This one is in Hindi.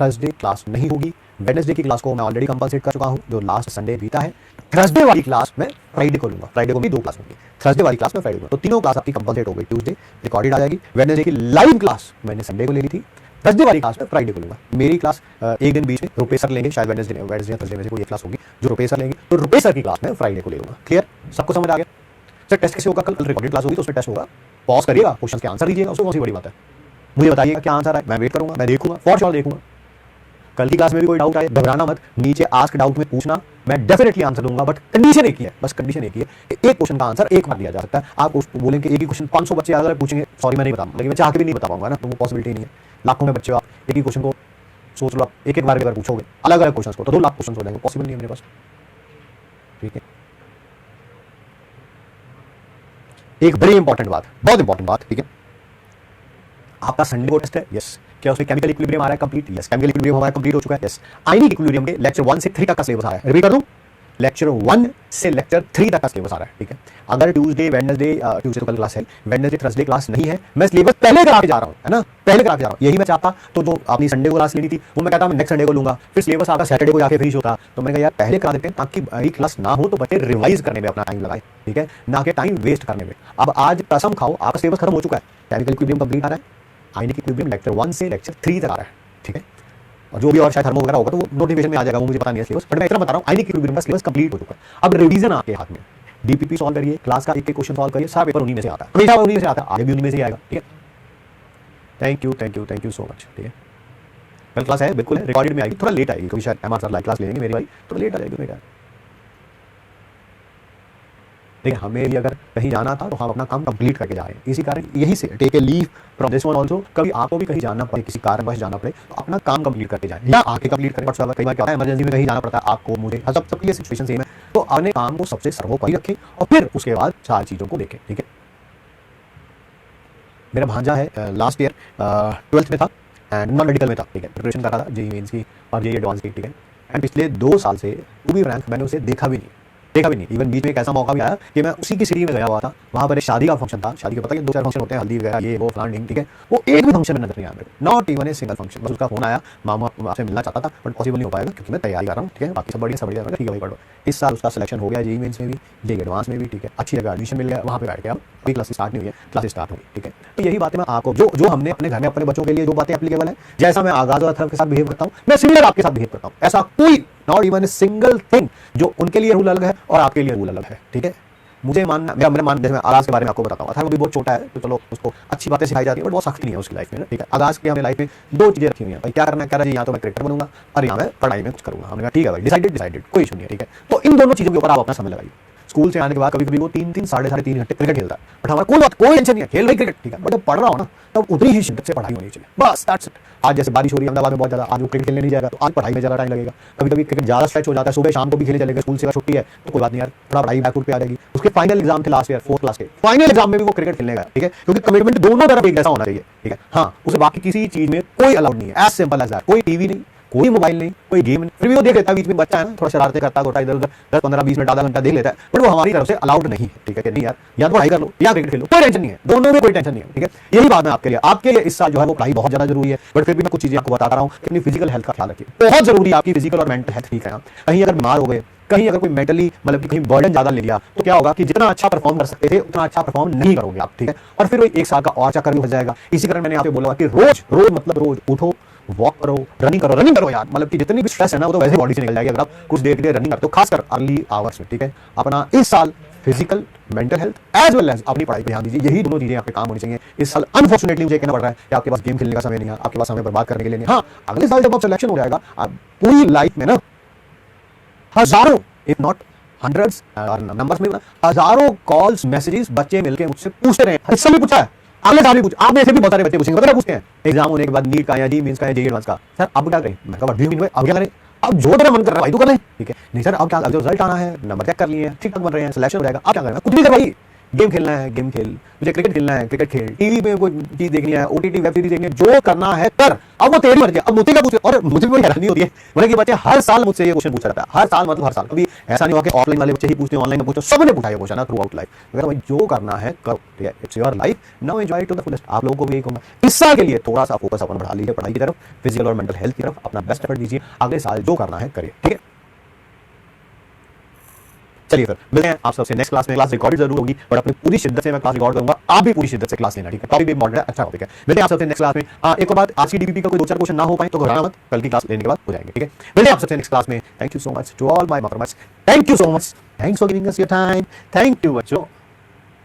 थर्सडे क्लास नहीं होगी। वेडनेसडे की क्लास को मैं ऑलरेडी कंपलसेट कर चुका हूँ, जो लास्ट संडे बीता है। थर्सडे वाली क्लास मैं फ्राइडे को लूंगा, फ्राइडे को भी 2 क्लास होंगी, थर्सडे वाली क्लास में फ्राइडे को, तो तीनों क्लास आपकी कंपलसेट हो गई। ट्यूसडे रिकॉर्डेड आ जाएगी, वेडनेसडे की लाइव क्लास मैंने संडे को ले ली थी, थर्सडे वाली क्लास में फ्राइडे को लूंगा। मेरी क्लास एक दिन बीच में रुपेश सर लेंगे, शायद वेडनेसडे थर्सडे में से कोई एक क्लास होगी जो रुपेश सर लेंगे, तो रुपेश सर की क्लास में फ्राइडे को ले लूंगा। क्लियर, सबको समझ आ गया? सर टेस्ट कैसे होगा? कल रिकॉर्डेड क्लास होगी तो उसमें टेस्ट होगा, पॉज करिएगा, क्वेश्चन के आंसर दीजिएगा, उसमें कौन सी बड़ी बात है। मुझे बताइएगा क्या आंसर है, मैं वेट करूंगा, मैं देखूंगा, फॉर श्योर देखूंगा। कल की क्लास में भी कोई डाउट आए, घबराना मत, नीचे आस्क डाउट में पूछना, मैं डेफिनेटली आंसर दूंगा, बट कंडीशन एक ही है, बस कंडीशन एक ही है कि एक क्वेश्चन का आंसर एक बार दिया जा सकता है। आप बोलेंगे एक ही क्वेश्चन 500 बच्चे अगर पूछेंगे, सॉरी मैं नहीं बताऊंगा, लेकिन मैं चाह के भी नहीं बता पाऊंगा ना, तो वो पॉसिबिलिटी नहीं है। लाखों में बच्चे आप एक ही क्वेश्चन को सोच लो, आप एक एक बार अगर पूछोगे अलग अलग क्वेश्चन को, तो 2 लाख क्वेश्चन हो जाएंगे, पॉसिबल नहीं है मेरे पास। ठीक है, एक बड़ी इंपॉर्टेंट बात, बहुत इंपॉर्टेंट बात, ठीक है, आपका संडे को टेस्ट है, यस। क्या उसमें केमिकल इक्विलिब्रियम आ रहा है कंप्लीट? यस। केमिकल इक्विलिब्रियम हमारा कंप्लीट हो चुका है, यस। आयनिक इक्विलिब्रियम के लेक्चर 1 से 3 तक का सिलेबस आ रहा है, रिपीट कर दूं, लेक्चर 1 से लेक्चर 3 तक का सिलेबस आ रहा है। ठीक है, अगर ट्यूसडे वेडनेसडे, ट्यूसडे तो कल क्लास है, वेडनेसडे थर्सडे क्लास नहीं है, मैं सिलेबस पहले करा के जा रहा हूं, है ना, पहले करा के जा रहा हूं। यही मैं चाहता तो जो अपनी संडे को क्लास लेनी थी वो मैं कहता मैं नेक्स्ट संडे को लूंगा, फिर सिलेबस आपका सैटरडे को जाके फिनिश होता, तो मैंने कहा यार पहले करा देते हैं ताकि बड़ी क्लास ना हो, तो बच्चे रिवाइज करने में अपना टाइम लगाए, ठीक है, ना कि टाइम वेस्ट करने में। अब आज कसम खाओ, आपका सिलेबस खत्म हो चुका है, केमिकल इक्विलिब्रियम कंप्लीट आ रहा है, आयनिक इक्विलिब्रियम लेक्चर 1 से लेक्चर 3 तक आ रहा है। ठीक है, और जो भी और शायद थर्मो वगैरह होगा तो वो नोटिफिकेशन में आ जाएगा, वो मुझे पता नहीं है सिलेबस, बट मैं इतना बता रहा हूं आयनिक इक्विलिब्रियम का सिलेबस कंप्लीट हो चुका है। अब रिवीजन आपके हाथ में, डीपीपी सॉल्व करिए, क्लास का एक एक क्वेश्चन सॉल्व करिए, सारा पेपर उन्हीं में से आता है, हमेशा उन्हीं में से आता है, आगे भी उन्हीं में से आएगा। ठीक है, थैंक यू सो मच। ठीक है, कल क्लास है, बिल्कुल है, रिकॉर्डेड में आएगी, थोड़ा लेट आएगी क्योंकि शायद एमआर सर लाइव क्लास लेंगे मेरी भाई, थोड़ा लेट आ जाएगी मेरा। देखिए हमें भी अगर कहीं जाना था तो हम अपना काम कंप्लीट करके जा रहे हैं, इसी कारण यही से take a leave from this one also. कभी आपको भी कहीं जाना पड़े, किसी कारणवश जाना पड़े, तो अपना काम कंप्लीट करके जाए या आके कंप्लीट करें। बट कई बार क्या होता है, इमरजेंसी में कहीं जाना पड़ता है आपको, मुझे, सबके लिए सिचुएशन सेम है, तो अपने काम को सबसे सर्वोपरि रखें और फिर उसके बाद 4 चीज़ों को देखें। ठीक है, मेरा भांजा है, लास्ट ईयर 12th में था एंड नॉन मेडिकल में था। ठीक है, प्रिपरेशन कर रहा था जेईई मेंस की और जेईई एडवांस की। ठीक है, एंड पिछले 2 साल से टू बी फ्रैंक मैंने उसे देखा भी नहीं। इवन बीच में एक ऐसा मौका भी आया कि मैं उसी की सिटी में गया हुआ था, वहाँ पर एक शादी का फंक्शन था, शादी के पता है 2-4 फंक्शन होते हैं, हल्दी वगैरह ये वो फलान। ठीक है, वो एक भी फंक्शन में नजर नहीं आया मेरे, not even a single function. बस उसका फोन आया, मामा आपसे मिलना चाहता था बट पॉसिबल नहीं हो पाएगा क्योंकि मैं तैयारी कर रहा हूँ। ठीक है, बाकी सब बढ़िया ठीक है भाई, पढ़ो। इस साल उसका सिलेक्शन हो गया जेईई मेंस में भी, जेईई एडवांस में भी। ठीक है, अच्छी जगह एडमिशन मिल गया, वहाँ पे बैठ गया, अभी क्लासेस स्टार्ट नहीं हुई है, क्लासेस स्टार्ट होगी। ठीक है, तो यही बातें मैं आपको जो हमने अपने घर में अपने बच्चों के लिए जो बातें एप्लीकेबल है, जैसा मैं आगाज और के साथ बिहेव करता हूँ, मैं सिमिलर आपके साथ बिहेव करता हूँ। ऐसा कोई not even a single thing जो उनके लिए रूल अलग है और आपके लिए रूल अलग है। ठीक है, मुझे मानना, मेरा मान, जैसे मैं आगाज के बारे में आपको बताता हूँ, अथर्व भी बहुत छोटा है तो चलो उसको अच्छी बातें सिखाई जाती है, बट बहुत सख्त नहीं है उसकी लाइफ में। ठीक है, आगाज की हमने लाइफ में 2 चीजें रखी हुई हैं, भाई क्या करना है, कह रहा है या तो मैं क्रिकेटर बनूंगा और या मैं पढ़ाई में कुछ करूंगा। हमने कहा ठीक है भाई, डिसाइडेड, कोई इशू नहीं है। ठीक है, तो इन दोनों चीजों के ऊपर आप अपना समय लगाइए। स्कूल से आने के बाद कभी कभी वो 3-3 साढ़े 3 घंटे क्रिकेट खेलता है, बट हमारा कोई टेंशन नहीं है, खेल भाई क्रिकेट। ठीक है, बट जब पढ़ रहा हो ना तब उतनी ही शिद्दत से पढ़ाई होनी चाहिए, बस दैट्स इट। आज जैसे बारिश हो रही है अहमदाबाद में बहुत ज़्यादा, आज वो क्रिकेट खेलने नहीं जाएगा तो आज पढ़ाई में ज़्यादा टाइम लगेगा। कभी कभी क्रिकेट ज़्यादा स्ट्रेच हो जाता है, सुबह शाम को भी खेलने चलेगा, स्कूल से अगर छुट्टी है तो कोई बात नहीं यार, थोड़ा पढ़ाई बैकफुट पे आ जाएगी। उसके फाइनल एग्जाम थे लास्ट ईयर 4th क्लास के, फाइनल एग्जाम में भी वो क्रिकेट खेलने गया। ठीक है, क्योंकि कमिटमेंट दोनों तरफ एक जैसा होना चाहिए। ठीक है, हाँ, उसे बाकी किसी चीज़ में कोई अलाउड नहीं है, एज सिंपल एज दैट। कोई टीवी नहीं, कोई मोबाइल नहीं, कोई गेम नहीं, फिर भी वो देख लेता है, बीच में बच्चा है ना, थोड़ा शरारतें करता है, थोड़ा इधर उधर 10-15-20 मिनट आधा घंटा देख लेता है, बट वो हमारी तरफ से अलाउड नहीं है। ठीक है, नहीं यार, या तो पढ़ाई कर लो या क्रिकेट खेलो, कोई टेंशन नहीं है, दोनों में कोई टेंशन नहीं है। ठीक है, यही बात है आपके लिए इस साल जो है वो पढ़ाई बहुत ज्यादा जरूरी है, बट फिर भी मैं कुछ चीजें आपको बता रहा हूँ कि अपनी फिजिकल हेल्थ का ख्याल रखिए, बहुत जरूरी है आपकी फिजिकल और मेंटल हेल्थ। ठीक है, कहीं अगर बीमार हो गए, कहीं अगर कोई मेंटली मतलब कि कहीं बर्डन ज्यादा ले लिया तो क्या होगा कि जितना अच्छा परफॉर्म कर सकते थे उतना अच्छा परफॉर्म नहीं करोगे आप। ठीक है, और फिर वो 1 साल का और चक्कर भी हो जाएगा। इसी कारण मैंने आपको बोला कि रोज मतलब रोज उठो, वॉक करो, रनिंग करो यार, मतलब कि जितनी भी स्ट्रेस है ना वो तो वैसे बॉडी से निकल जाएगी अगर आप कुछ देर के लिए रनिंग करते हो, खासकर अर्ली आवर्स में। ठीक है, अपना इस साल physical mental health as well as अपनी पढ़ाई पे ध्यान दीजिए, यही दोनों चीजें आपके काम होनी चाहिए। इस साल अनफॉर्चुनेटली मुझे कहना पड़ रहा है कि आपके पास गेम खेलने का समय नहीं है, आपके पास समय बर्बाद करने के लिए नहीं। हाँ, अगले साल जब आप सिलेक्शन हो जाएगा, आप पूरी लाइफ में ना हजारों इफ नॉट हंड्रेड्स नंबर्स में हजारों कॉल्स मैसेजेस बच्चे मिलकर मुझसे पूछते रहे, इस समय पूछा है, अगले साल भी पूछ, आप में से भी बहुत सारे बच्चे पूछेंगे, पता है पूछते हैं एग्जाम होने के बाद नीट का या जी मींस का या जेईई एडवांस का, सर अब क्या करें? मैं कहा अब क्या करें? अब जो तेरा मन कर रहा है भाई तू कर ले। ठीक है, नहीं सर अब क्या, रिजल्ट आना है, नंबर चेक कर लिए, ठीक ठाक बन रहे हैं, सिलेक्शन हो जाएगा, अब क्या करना, कुछ भी कर भाई, गेम खेलना है गेम खेल, मुझे क्रिकेट खेलना है क्रिकेट खेल, टीवी में कोई चीज देखनी है ओटीटी वेब सीरीज देखनी है, जो करना है कर। अब वो तेरी मर्जी। अब मुझे क्या पूछे, और मुझे भी बड़ी हैरानी होती है मतलब कि बच्चे हर साल मुझसे ये क्वेश्चन पूछा जाता है, हर साल मतलब हर साल। कभी ऐसा नहीं हुआ कि ऑफलाइन वाले बच्चे ही पूछते हैं ऑनलाइन में पूछते, सबने पूछा ये क्वेश्चन थ्रू आउट लाइफ। अगर भाई जो करना है करो, ठीक है, it's your life, now enjoy to the fullest. आप लोगों को भी यही कहूंगा, इस साल के लिए थोड़ा सा फोकस अपन बढ़ा लीजिए पढ़ाई की तरफ, फिजिकल और मेंटल हेल्थ की तरफ अपना बेस्ट एफर्ट दीजिए, अगले साल जो करना है करिए, ठीक है। चलिए फिर मिलते हैं आप सबसे नेक्स्ट क्लास में। क्लास रिकॉर्ड जरूर होगी बट अपनी पूरी शिद्दत से मैं क्लास रिकॉर्ड करूंगा, आप भी पूरी शिद्दत से क्लास लेना, ठीक है। टॉपिक भी इंपॉर्टेंट है, अच्छा टॉपिक है। मिलते हैं आप सबसे नेक्स्ट क्लास में। एक और बात, आज की डीपीपी का कोई 2-4 क्वेश्चन ना हो पाए तो घबराना मत, कल की क्लास लेने के बाद हो जाएंगे, ठीक है। मिलते हैं आप सबसे नेक्स्ट क्लास में। Thank you so much to all my masterminds, thank you so much, thanks for giving us your time, thank you बच्चों।